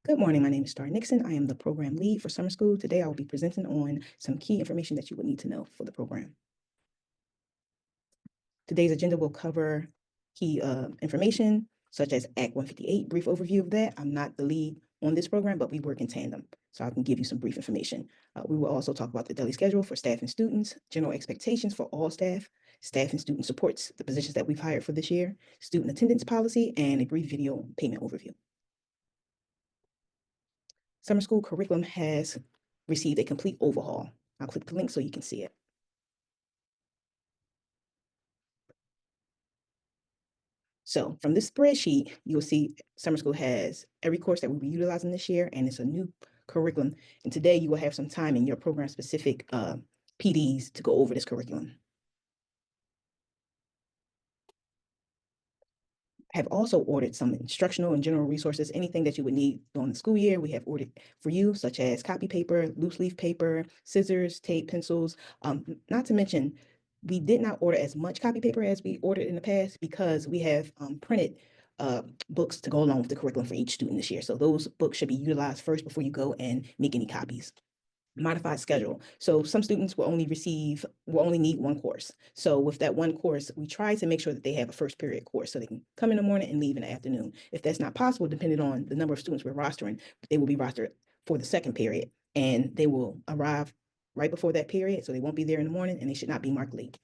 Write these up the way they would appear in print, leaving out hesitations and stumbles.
Good morning, my name is Star Nixon. I am the program lead for summer school. Today I will be presenting on some key information that you would need to know for the program. Today's agenda will cover key information such as Act 158, brief overview of that. I'm not the lead on this program, but we work in tandem, so I can give you some brief information. We will also talk about the daily schedule for staff and students, general expectations for all staff, staff and student supports, the positions that we've hired for this year, student attendance policy, and a brief video payment overview. Summer school curriculum has received a complete overhaul. I'll click the link so you can see it. So from this spreadsheet, you'll see summer school has every course that we'll be utilizing this year, and it's a new curriculum. And today you will have some time in your program-specific PDs to go over this curriculum. Have also ordered some instructional and general resources, anything that you would need during the school year. We have ordered for you, such as copy paper, loose leaf paper, scissors, tape, pencils. Not to mention, we did not order as much copy paper as we ordered in the past because we have printed books to go along with the curriculum for each student this year. So those books should be utilized first before you go and make any copies. Modified schedule. So some students will only need one course. So with that one course, we try to make sure that they have a first period course so they can come in the morning and leave in the afternoon. If that's not possible, depending on the number of students we're rostering, they will be rostered for the second period and they will arrive right before that period. So they won't be there in the morning and they should not be marked late.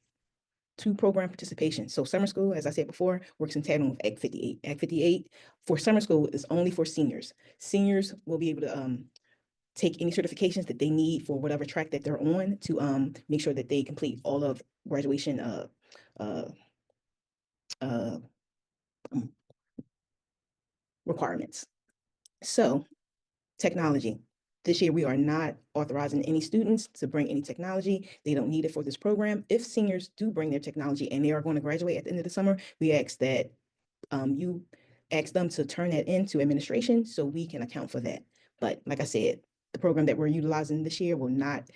2, program participation. So summer school, as I said before, works in tandem with Act 58. Act 58 for summer school is only for seniors. Seniors will be able to take any certifications that they need for whatever track that they're on to make sure that they complete all of graduation requirements. So technology. This year, we are not authorizing any students to bring any technology. They don't need it for this program. If seniors do bring their technology and they are going to graduate at the end of the summer, we ask that you ask them to turn that into administration so we can account for that. But like I said, the program that we're utilizing this year will not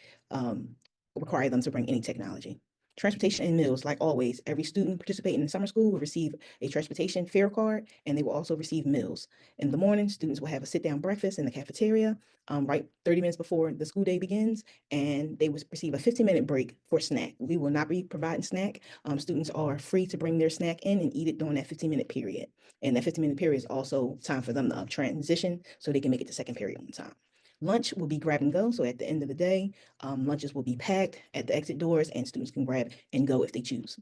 require them to bring any technology. Transportation and meals, like always, every student participating in summer school will receive a transportation fare card, and they will also receive meals. In the morning, students will have a sit-down breakfast in the cafeteria, right 30 minutes before the school day begins, and they will receive a 15-minute break for snack. We will not be providing snack. Students are free to bring their snack in and eat it during that 15-minute period. And that 15-minute period is also time for them to transition so they can make it to second period on time. Lunch will be grab and go. So at the end of the day, lunches will be packed at the exit doors and students can grab and go if they choose.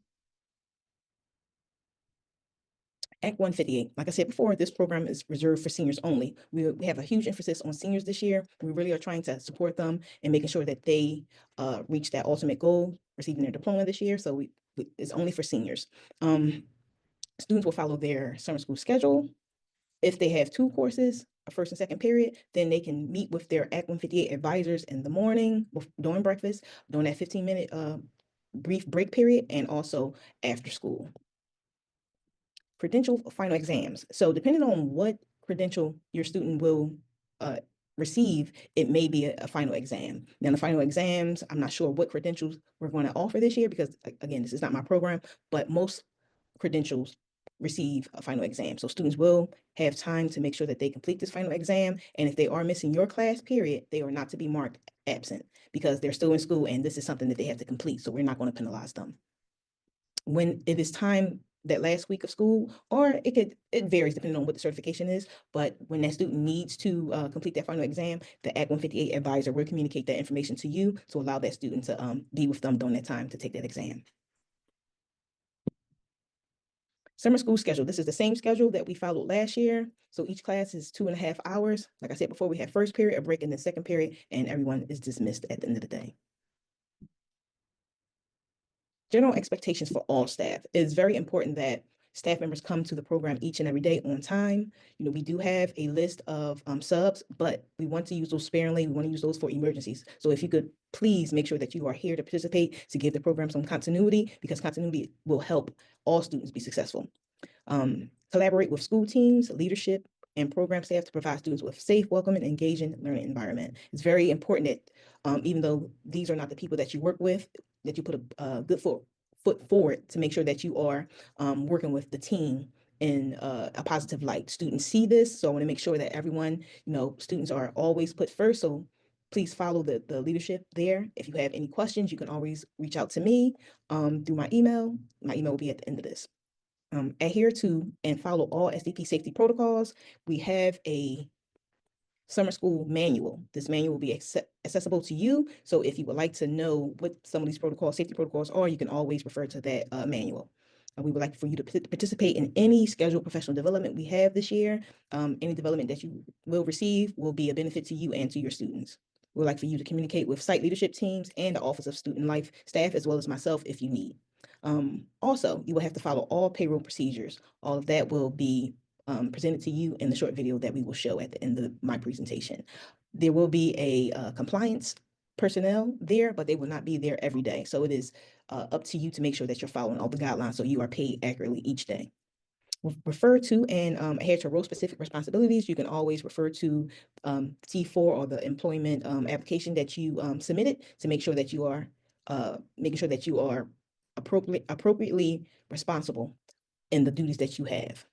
Act 158, like I said before, this program is reserved for seniors only. We have a huge emphasis on seniors this year. We really are trying to support them and making sure that they reach that ultimate goal, receiving their diploma this year. So it's only for seniors. Students will follow their summer school schedule. If they have 2 courses, a first and second period, then they can meet with their Act 158 advisors in the morning, during breakfast, during that 15-minute brief break period, and also after school. Credential final exams. So depending on what credential your student will receive, it may be a final exam. Now the final exams, I'm not sure what credentials we're going to offer this year because again, this is not my program, but most credentials receive a final exam. So students will have time to make sure that they complete this final exam. And if they are missing your class period, they are not to be marked absent because they're still in school and this is something that they have to complete. So we're not going to penalize them. When it is time that last week of school, or it varies depending on what the certification is, but when that student needs to complete that final exam, the Act 158 advisor will communicate that information to you to allow that student to be with them during that time to take that exam. Summer school schedule. This is the same schedule that we followed last year. So each class is 2.5 hours. Like I said before, we have first period, a break in the second period, and everyone is dismissed at the end of the day. General expectations for all staff. It is very important that staff members come to the program each and every day on time. We do have a list of subs, but we want to use those sparingly. We want to use those for emergencies. So if you could please make sure that you are here to participate to give the program some continuity because continuity will help all students be successful. Collaborate with school teams, leadership, and program staff to provide students with safe, welcoming, engaging learning environment. It's very important that even though these are not the people that you work with, that you put a good foot forward to make sure that you are working with the team in a positive light. Students see this, so I want to make sure that everyone, students are always put first. So please follow the leadership there. If you have any questions, you can always reach out to me through my email. My email will be at the end of this. Adhere to and follow all SDP safety protocols. We have a summer school manual. This manual will be accessible to you. So if you would like to know what some of these safety protocols are, you can always refer to that manual. We would like for you to participate in any scheduled professional development we have this year. Any development that you will receive will be a benefit to you and to your students. We would like for you to communicate with site leadership teams and the Office of Student Life staff, as well as myself if you need. Also, you will have to follow all payroll procedures. All of that will be presented to you in the short video that we will show at the end of my presentation. There will be a compliance personnel there, but they will not be there every day. So it is up to you to make sure that you're following all the guidelines so you are paid accurately each day. Refer to and adhere to role-specific responsibilities. You can always refer to T4 or the employment application that you submitted to make sure that you are making sure that you are appropriately responsible in the duties that you have.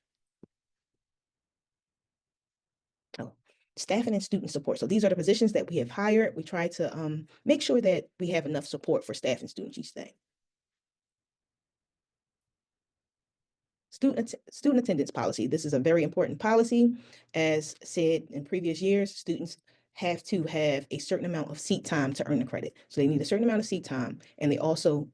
Oh, staffing and student support. So these are the positions that we have hired. We try to make sure that we have enough support for staff and students each day. Student attendance policy. This is a very important policy. As said in previous years, students have to have a certain amount of seat time to earn the credit. So they need a certain amount of seat time, and they also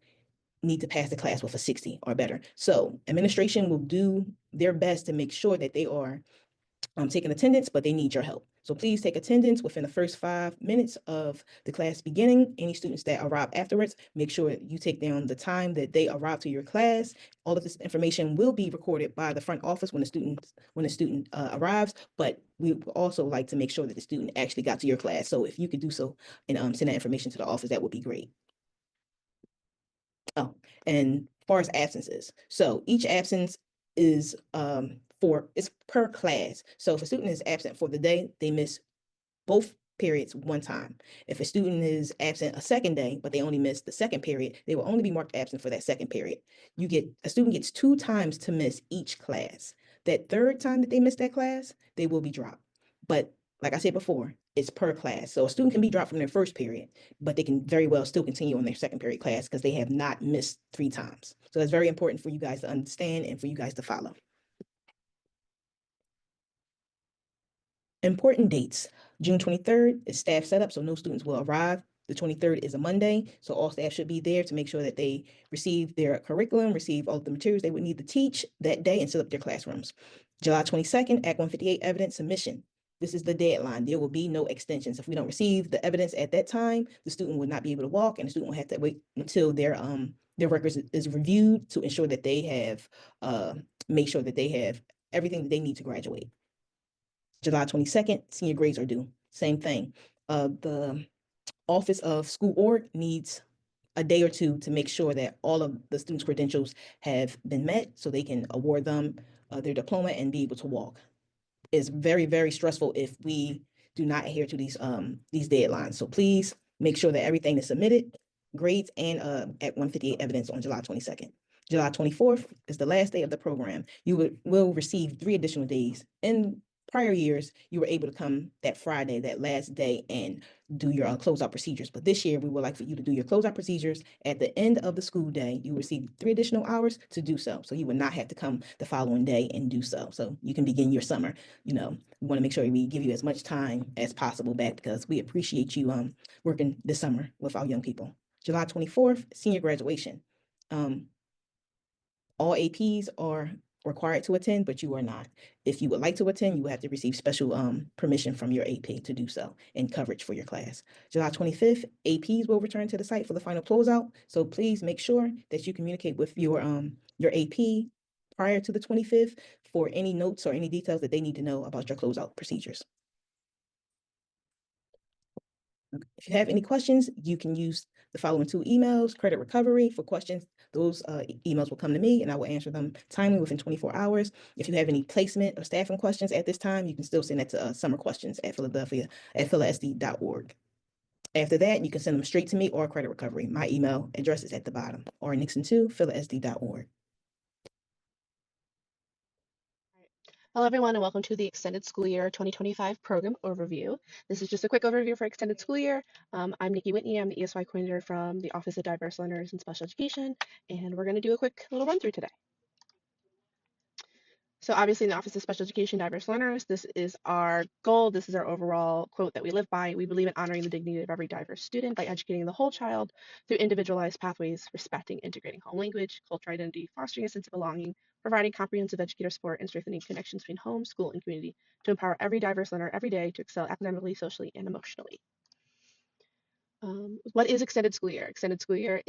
need to pass the class with a 60 or better. So administration will do their best to make sure that they are taking attendance, but they need your help. So please take attendance within the first 5 minutes of the class beginning. Any students that arrive afterwards, make sure you take down the time that they arrive to your class. All of this information will be recorded by the front office when the student arrives, but we also like to make sure that the student actually got to your class. So if you could do so and send that information to the office, that would be great. Oh, and as far as absences, so each absence is it's per class. So if a student is absent for the day, they miss both periods one time. If a student is absent a second day, but they only miss the second period, they will only be marked absent for that second period. A student gets 2 times to miss each class. That third time that they miss that class, they will be dropped. But like I said before, it's per class. So a student can be dropped from their first period, but they can very well still continue on their second period class because they have not missed 3 times. So that's very important for you guys to understand and for you guys to follow. Important dates. June 23rd is staff setup, so no students will arrive. The 23rd is a Monday, so all staff should be there to make sure that they receive their curriculum, receive all the materials they would need to teach that day, and set up their classrooms. July 22nd, Act 158 evidence submission. This is the deadline. There will be no extensions. If we don't receive the evidence at that time, the student will not be able to walk, and the student will have to wait until their records is reviewed to ensure that they have make sure that they have everything that they need to graduate. July 22nd, senior grades are due. Same thing. The Office of School Org needs a day or two to make sure that all of the students' credentials have been met so they can award them their diploma and be able to walk. It's very, very stressful if we do not adhere to these deadlines. So please make sure that everything is submitted, grades, and Act 158 evidence on July 22nd. July 24th is the last day of the program. You will receive 3 additional days. In prior years, you were able to come that Friday, that last day, and do your closeout procedures. But this year, we would like for you to do your closeout procedures at the end of the school day. You receive 3 additional hours to do so. So you would not have to come the following day and do so. So you can begin your summer. We want to make sure we give you as much time as possible back because we appreciate you working this summer with our young people. July 24th, senior graduation. All APs are required to attend, but you are not. If you would like to attend, you will have to receive special permission from your AP to do so and coverage for your class. July 25th, APs will return to the site for the final closeout. So please make sure that you communicate with your AP prior to the 25th for any notes or any details that they need to know about your closeout procedures. If you have any questions, you can use the following 2 emails. Credit recovery for questions, those emails will come to me and I will answer them timely within 24 hours. If you have any placement or staffing questions at this time, you can still send that to summer questions at philasd.org. After that, you can send them straight to me or credit recovery. My email address is at the bottom, or nixon2philasd.org. Hello, everyone, and welcome to the Extended School Year 2025 Program Overview. This is just a quick overview for Extended School Year. I'm Nikki Whitney. I'm the ESY coordinator from the Office of Diverse Learners and Special Education, and we're going to do a quick little run through today. So obviously in the Office of Special Education Diverse Learners, this is our goal. This is our overall quote that we live by. We believe in honoring the dignity of every diverse student by educating the whole child through individualized pathways, respecting, integrating home language, cultural identity, fostering a sense of belonging, providing comprehensive educator support, and strengthening connections between home, school, and community to empower every diverse learner every day to excel academically, socially, and emotionally. What is extended school year? Extended school year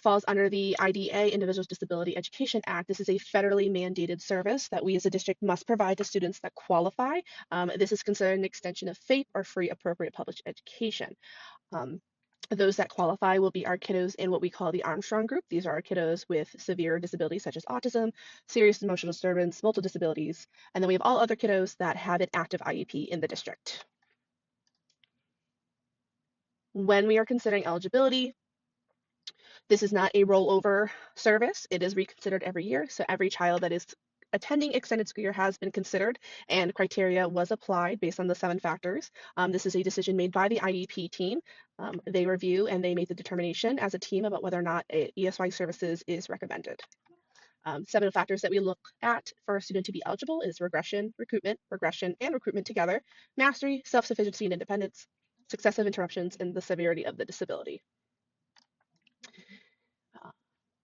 falls under the IDA, Individuals Disability Education Act. This is a federally mandated service that we as a district must provide to students that qualify. This is considered an extension of FAPE or free appropriate public education. Those that qualify will be our kiddos in what we call the Armstrong group. These are our kiddos with severe disabilities such as autism, serious emotional disturbance, multiple disabilities, and then we have all other kiddos that have an active IEP in the district. When we are considering eligibility, this is not a rollover service. It is reconsidered every year. So every child that is attending extended school year has been considered and criteria was applied based on the 7 factors. This is a decision made by the IEP team. They review and they make the determination as a team about whether or not ESY services is recommended. 7 factors that we look at for a student to be eligible is regression, and recruitment together, mastery, self-sufficiency and independence, successive interruptions, and the severity of the disability.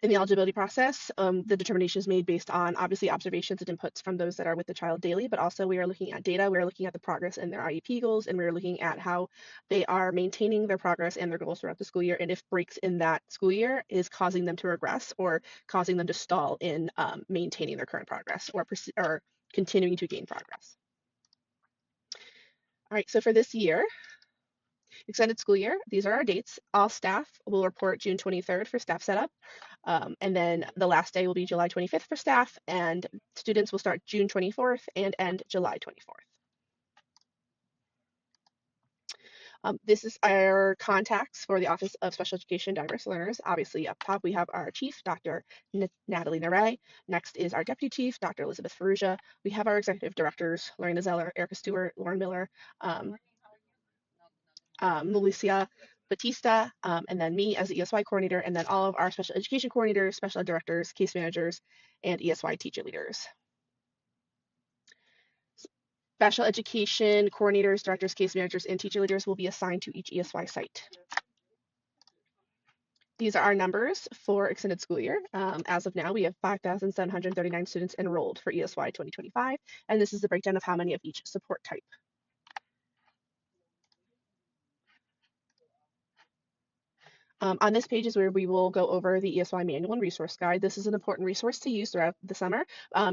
In the eligibility process, the determination is made based on obviously observations and inputs from those that are with the child daily, but also we are looking at data, we are looking at the progress in their IEP goals, and we are looking at how they are maintaining their progress and their goals throughout the school year, and if breaks in that school year is causing them to regress or causing them to stall in maintaining their current progress or continuing to gain progress. All right, so for this year, extended school year, these are our dates. All staff will report June 23rd for staff setup. And then the last day will be July 25th for staff, and students will start June 24th and end July 24th. This is our contacts for the Office of Special Education Diverse Learners. Obviously, up top, we have our chief, Dr. Natalie Naray. Next is our deputy chief, Dr. Elizabeth Ferrugia. We have our executive directors, Lorena Zeller, Erica Stewart, Lauren Miller, Melissa Batista, and then me as the ESY coordinator, and then all of our special education coordinators, special ed directors, case managers, and ESY teacher leaders. Special education coordinators, directors, case managers, and teacher leaders will be assigned to each ESY site. These are our numbers for extended school year. As of now, we have 5,739 students enrolled for ESY 2025, and this is the breakdown of how many of each support type. On this page is where we will go over the ESY manual and resource guide. This is an important resource to use throughout the summer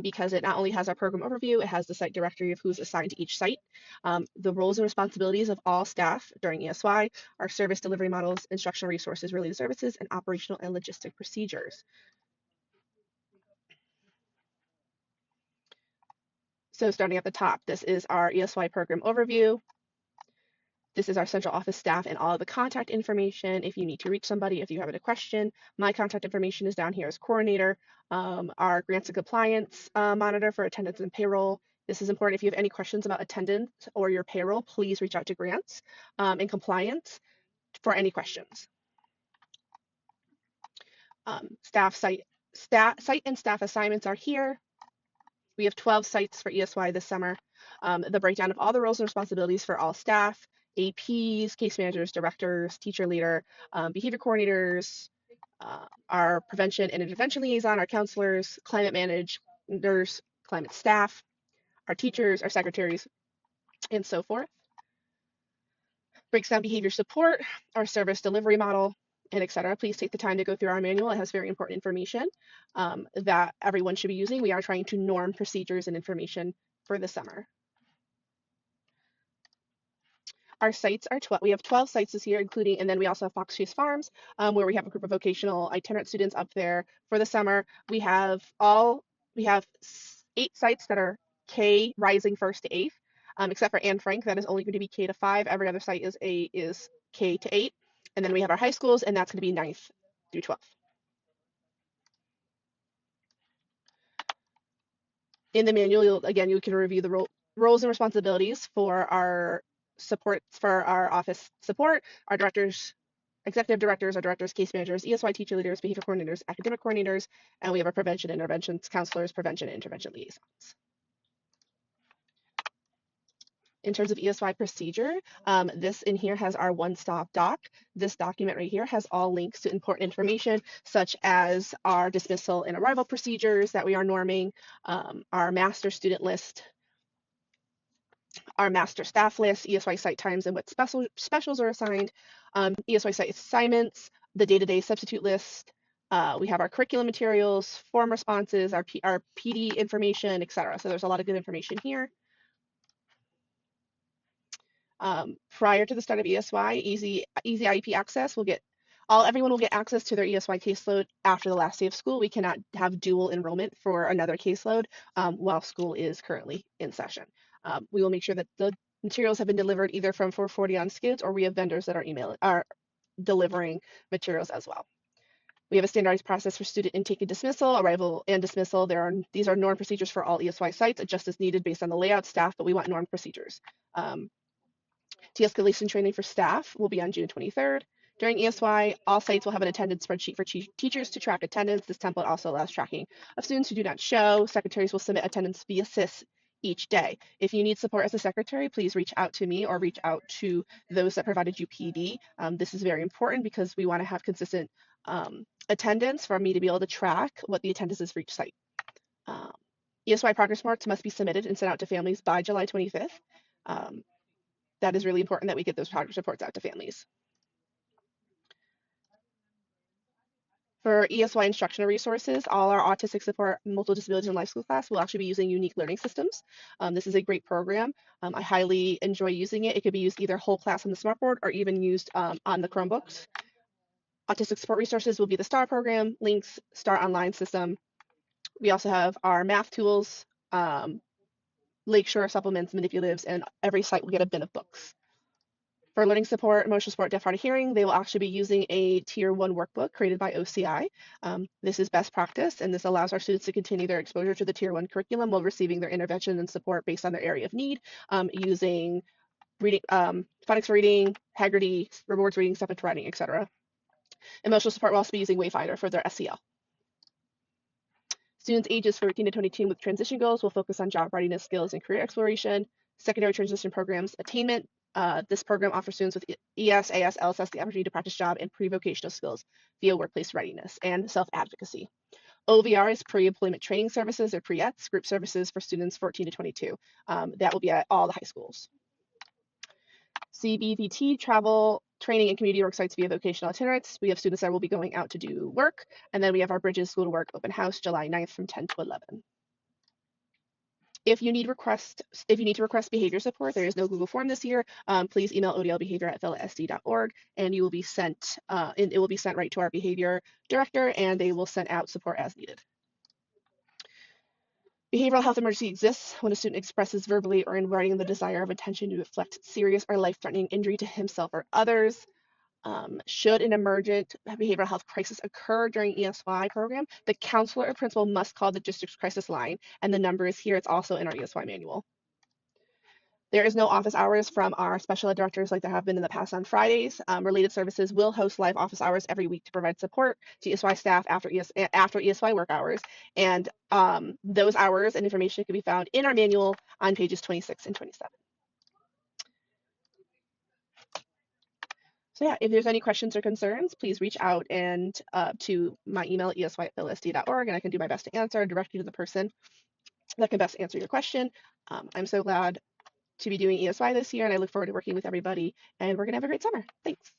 because it not only has our program overview, it has the site directory of who's assigned to each site, the roles and responsibilities of all staff during ESY, our service delivery models, instructional resources, related services, and operational and logistic procedures. So starting at the top, this is our ESY program overview. This is our central office staff and all of the contact information. If you need to reach somebody, if you have a question, my contact information is down here as coordinator. Our grants and compliance monitor for attendance and payroll. This is important. If you have any questions about attendance or your payroll, please reach out to grants and compliance for any questions. Site and staff assignments are here. We have 12 sites for ESY this summer. The breakdown of all the roles and responsibilities for all staff, APs, case managers, directors, teacher leader, behavior coordinators, our prevention and intervention liaison, our counselors, climate managers, climate staff, our teachers, our secretaries, and so forth. Breaks down behavior support, our service delivery model, and etc. Please take the time to go through our manual. It has very important information that everyone should be using. We are trying to norm procedures and information for the summer. Our sites are 12. We have 12 sites this year, including, and then we also have Fox Chase Farms, where we have a group of vocational itinerant students up there for the summer. We have 8 sites that are K rising first to 8th, except for Anne Frank, that is only going to be K to 5. Every other site is K to 8. And then we have our high schools, and that's going to be 9th through 12th. In the manual, again, you can review the roles and responsibilities for our office support, our directors, executive directors, our directors, case managers, ESY teacher leaders, behavior coordinators, academic coordinators, and we have our prevention interventions counselors, prevention and intervention liaisons. In terms of ESY procedure, this in here has our one-stop doc. This document right here has all links to important information, such as our dismissal and arrival procedures that we are norming, our master student list, our master staff list, ESY site times and what specials are assigned, ESY site assignments, the day-to-day substitute list. We have our curriculum materials, form responses, our PD information, etc. So there's a lot of good information here. Prior to the start of ESY, Easy IEP access will get everyone will get access to their ESY caseload after the last day of school. We cannot have dual enrollment for another caseload while school is currently in session. We will make sure that the materials have been delivered either from 440 on skids, or we have vendors that are delivering materials as well. We have a standardized process for student intake and dismissal, arrival and dismissal. These are norm procedures for all ESY sites, adjust as needed based on the layout staff, but we want norm procedures. De-escalation training for staff will be on June 23rd. During ESY, all sites will have an attendance spreadsheet for teachers to track attendance. This template also allows tracking of students who do not show. Secretaries will submit attendance via SIS each day. If you need support as a secretary, please reach out to me or reach out to those that provided you PD. This is very important because we want to have consistent attendance for me to be able to track what the attendance is for each site. ESY progress reports must be submitted and sent out to families by July 25th. That is really important that we get those progress reports out to families. For ESY instructional resources, all our autistic support, multiple disabilities, and life skills class will actually be using unique learning systems. This is a great program. I highly enjoy using it. It could be used either whole class on the smartboard or even used on the Chromebooks. Autistic support resources will be the STAR program, Links, STAR online system. We also have our math tools, Lakeshore supplements, manipulatives, and every site will get a bin of books. For learning support, emotional support, deaf, hard of hearing, they will actually be using a Tier 1 workbook created by OCI. This is best practice, and this allows our students to continue their exposure to the Tier 1 curriculum while receiving their intervention and support based on their area of need, using reading, phonics reading, Haggerty, rewards reading, step into writing, etc. Emotional support will also be using Wayfinder for their SEL. Students ages 14 to 22 with transition goals will focus on job readiness skills and career exploration. Secondary transition programs attainment. This program offers students with ES, AS, LSS the opportunity to practice job and pre-vocational skills via workplace readiness and self-advocacy. OVR is pre-employment training services or pre-ETS, group services for students 14 to 22. That will be at all the high schools. CBVT, travel, training, and community work sites via vocational itinerants. We have students that will be going out to do work. And then we have our Bridges School to Work open house July 9th from 10 to 11. If you need to request behavior support, there is no Google form this year. Please email odlbehavior@villasd.org, and you will be sent. And it will be sent right to our behavior director, and they will send out support as needed. Behavioral health emergency exists when a student expresses verbally or in writing the desire of attention to inflict serious or life-threatening injury to himself or others. Should an emergent behavioral health crisis occur during ESY program, the counselor or principal must call the district's crisis line, and the number is here. It's also in our ESY manual. There is no office hours from our special ed directors like there have been in the past on Fridays. Related services will host live office hours every week to provide support to ESY staff after ESY work hours. And those hours and information can be found in our manual on pages 26 and 27. So yeah, if there's any questions or concerns, please reach out and to my email at esy@villasd.org, and I can do my best to answer, direct you to the person that can best answer your question. I'm so glad to be doing ESY this year, and I look forward to working with everybody, and we're gonna have a great summer. Thanks.